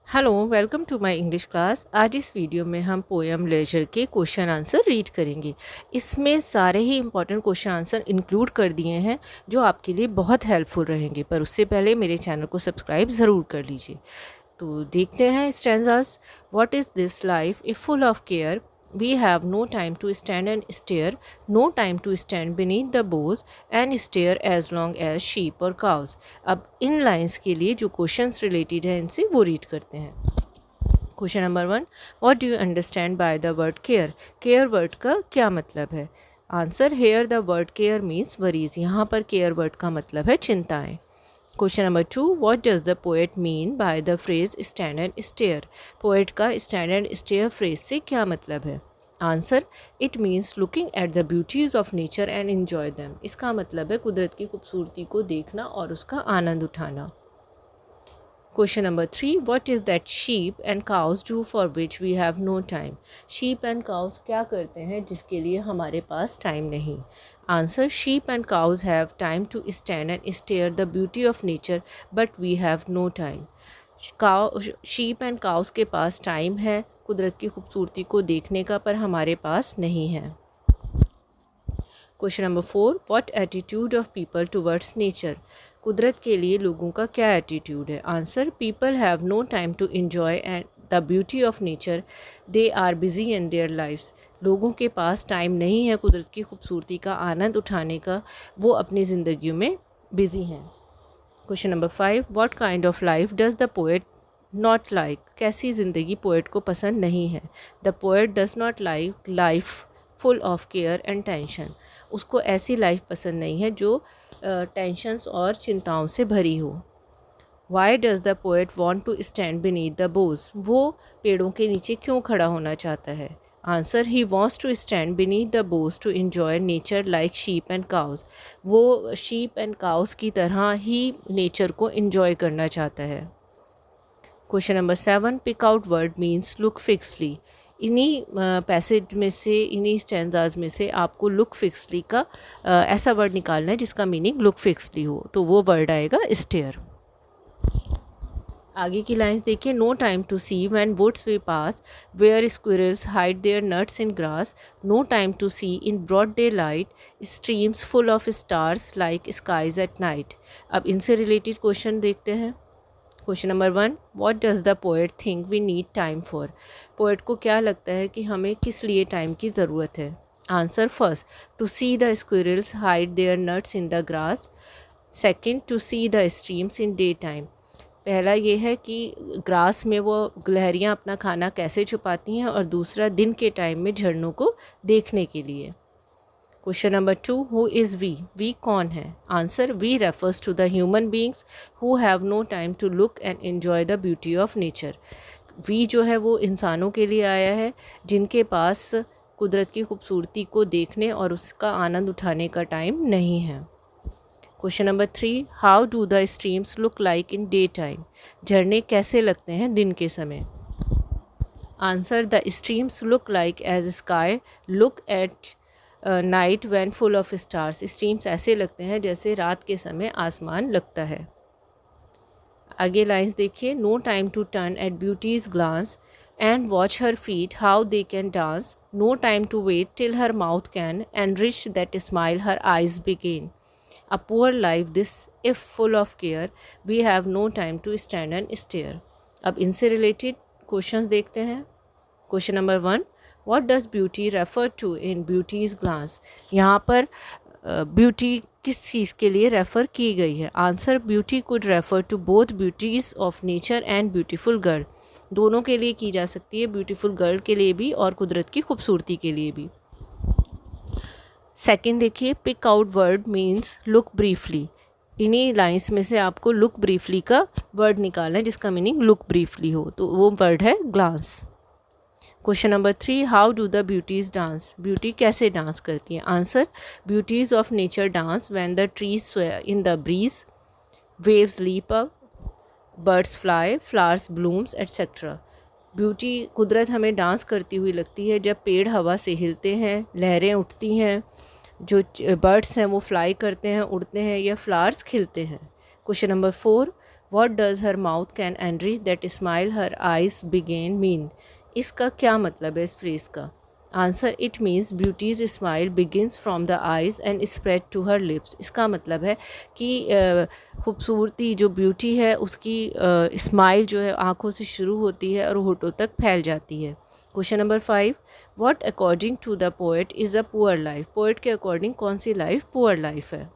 Hello, welcome to my English class. आज इस video में हम पोएम लेजर के क्वेश्चन आंसर रीड करेंगे। इसमें सारे ही इंपॉर्टेंट क्वेश्चन आंसर इंक्लूड कर दिए हैं जो आपके लिए बहुत हेल्पफुल रहेंगे, पर उससे पहले मेरे चैनल को सब्सक्राइब ज़रूर कर लीजिए। तो देखते हैं stanzas. What is this life if full of care, we have no time to stand and stare, no time to stand beneath the boughs and stare as long as sheep or cows। अब इन lines के लिए जो questions related है इनसे वो read करते हैं। Question number 1, what do you understand by the word care. Care word का क्या मतलब है? Answer, here the word care means worries. यहाँ पर केयर वर्ड का मतलब है चिंताएं। Question number 2, what does the poet mean by the phrase stand and stare. Poet का स्टैंड एंड स्टेयर फ्रेज से क्या मतलब है? Answer, it means looking at the beauties of nature and enjoy them. इसका मतलब है कुदरत की खूबसूरती को देखना और उसका आनंद उठाना। Question number 3, what is that sheep and cows do for which we have no time. Sheep and cows क्या करते हैं जिसके लिए हमारे पास टाइम नहीं? Answer, sheep and cows have time to stand and stare the beauty of nature but we have no time. Sheep and cows के पास टाइम है कुदरत की खूबसूरती को देखने का, पर हमारे पास नहीं है। Question number 4, what attitude of people towards nature. कुदरत के लिए लोगों का क्या एटीट्यूड है? Answer, people have no time to enjoy and the beauty of nature, they are busy in their lives. लोगों के पास टाइम नहीं है कुदरत की खूबसूरती का आनंद उठाने का, वो अपनी ज़िंदगी में बिज़ी हैं। Question number 5, what kind of life does the poet not like. कैसी ज़िंदगी पोएट को पसंद नहीं है? The poet does not like life full of care and tension. उसको ऐसी लाइफ पसंद नहीं है जो टेंशन्स और चिंताओं से भरी हो। Why does the poet want to stand beneath the boughs. वो पेड़ों के नीचे क्यों खड़ा होना चाहता है? Answer, he wants to stand beneath the boughs to enjoy nature like sheep and cows. वो शीप एंड काउज की तरह ही नेचर को इन्जॉय करना चाहता है। Question number 7, pick out word means look fixedly. इन्हीं पैसेज में से, इन्हीं स्टैंजाज में से आपको लुक फिक्सली का ऐसा वर्ड निकालना है जिसका मीनिंग लुक फिक्सली हो, तो वो वर्ड आएगा स्टेयर। आगे की लाइंस देखिए। No time to see when woods we pass, where squirrels hide their nuts in grass, no time to see in broad daylight, streams full of stars like skies at night. अब इनसे related question देखते हैं। Question number 1, what does the poet think we need time for. Poet को क्या लगता है कि हमें किस लिए टाइम की ज़रूरत है? Answer, first, to see the squirrels hide their nuts in the grass. Second, to see the streams in daytime. पहला ये है कि ग्रास में वो गिलहरियाँ अपना खाना कैसे छुपाती हैं, और दूसरा दिन के टाइम में झरनों को देखने के लिए। Question number 2, who is we. We कौन है? Answer, we refers to the human beings who have no time to look and enjoy the beauty of nature. We जो है वो इंसानों के लिए आया है जिनके पास कुदरत की खूबसूरती को देखने और उसका आनंद उठाने का टाइम नहीं है। Question number 3, how do the streams look like in daytime. झरने कैसे लगते हैं दिन के समय? Answer, the streams look like as sky look at night when full of stars. Streams ऐसे लगते हैं जैसे रात के समय आसमान लगता है। आगे लाइंस देखिए। No time to turn at beauty's glance and watch her feet how they can dance, no time to wait till her mouth can enrich that smile her eyes began. A poor life this if full of care, we have no time to stand and stare. अब इनसे रिलेटेड questions देखते हैं। Question number 1, what does beauty refer to in beauty's glance. यहाँ पर beauty किस चीज़ के लिए रेफ़र की गई है? Answer, beauty could refer to both beauties of nature and beautiful girl. दोनों के लिए की जा सकती है, ब्यूटीफुल गर्ल के लिए भी और कुदरत की खूबसूरती के लिए भी। सेकंड देखिए, pick out word means look briefly. इन्हीं लाइंस में से आपको लुक ब्रीफली का वर्ड निकालना है जिसका मीनिंग लुक ब्रीफली हो, तो वो वर्ड है glance. Question number 3, how do the beauties dance. Beauty कैसे डांस करती हैं? Answer, beauties of nature dance when the trees sway in the breeze, waves leap up, birds fly, flowers blooms etcetera. Beauty कुदरत हमें dance करती हुई लगती है जब पेड़ हवा से हिलते हैं, लहरें उठती हैं, जो बर्ड्स हैं वो फ्लाई करते हैं, उड़ते हैं, या फ्लावर्स खिलते हैं। Question number 4, What does her mouth can enrich that smile her eyes begin mean? इसका क्या मतलब है इस फ्रेज़ का? Answer, it means beauty's smile begins from the eyes and spread to her lips. इसका मतलब है कि खूबसूरती जो ब्यूटी है उसकी स्माइल जो है आँखों से शुरू होती है और होठों तक फैल जाती है। Question number 5, what according to the poet is a poor life? Poet के अकॉर्डिंग कौन सी लाइफ पुअर लाइफ है?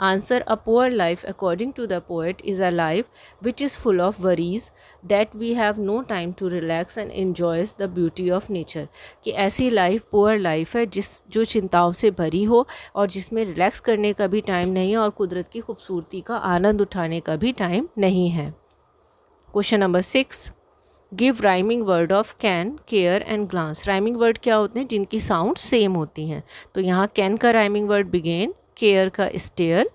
Answer, a poor life according to the poet is a life which is full of worries that we have no time to relax and enjoys the beauty of nature। कि ऐसी life poor life है जो चिंताओं से भरी हो और जिसमें रिलैक्स करने का भी टाइम नहीं है और कुदरत की खूबसूरती का आनंद उठाने का भी टाइम नहीं है। Question number 6, give rhyming word of can, care and glance. Rhyming word क्या होते हैं जिनकी साउंड सेम होती हैं? तो यहाँ कैन का राइमिंग वर्ड बिगेन, केयर का स्टेयर,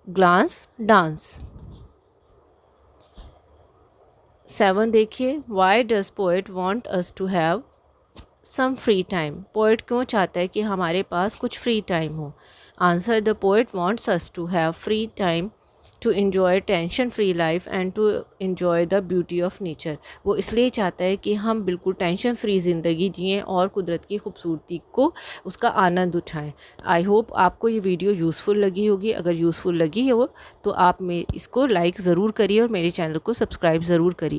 ग्लांस डांस। 7 देखिए, why does poet want us to have some free time? Poet क्यों चाहता है कि हमारे पास कुछ फ्री टाइम हो? Answer, the poet wants us to have free time to enjoy tension free life and to enjoy the beauty of nature. वो इसलिए चाहता है कि हम बिल्कुल टेंशन फ्री ज़िंदगी जिएं और कुदरत की खूबसूरती को उसका आनंद उठाएं। आई होप आपको ये वीडियो यूज़फुल लगी होगी। अगर यूज़फुल लगी हो तो आप इसको लाइक ज़रूर करिए और मेरे चैनल को सब्सक्राइब ज़रूर करिए।